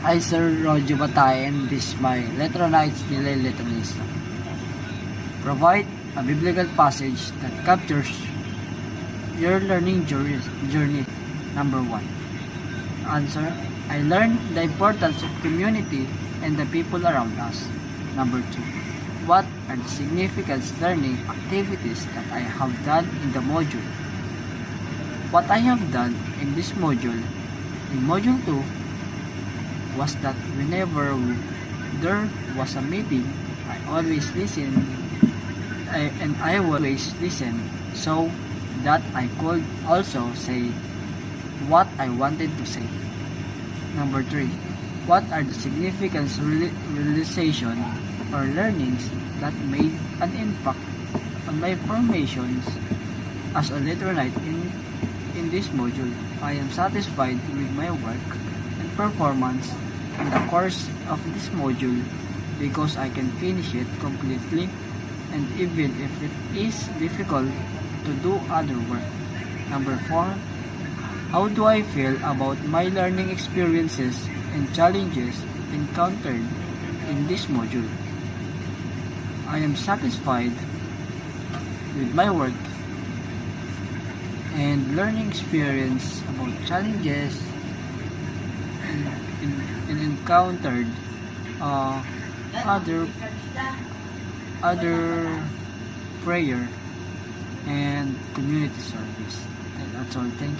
I, Sir Roger Batay, and this is my Letronite's Nilay Letronista. Provide a biblical passage that captures your learning journey. Number 1. Answer: I learned the importance of community and the people around us. Number 2. What are the significant learning activities that I have done in the module? What I have done in this module, in module 2, was that whenever there was a meeting, I always listen, and I always listen so that I could also say what I wanted to say. Number 3. What are the significant realization or learnings that made an impact on my formations as a Letronite in this module? I am satisfied with my work and performance in the course of this module because I can finish it completely, and even if it is difficult to do other work. Number 4. How do I feel about my learning experiences and challenges encountered in this module? I am satisfied with my work and learning experience about challenges and encountered other prayer and community service. That's all. Thank you.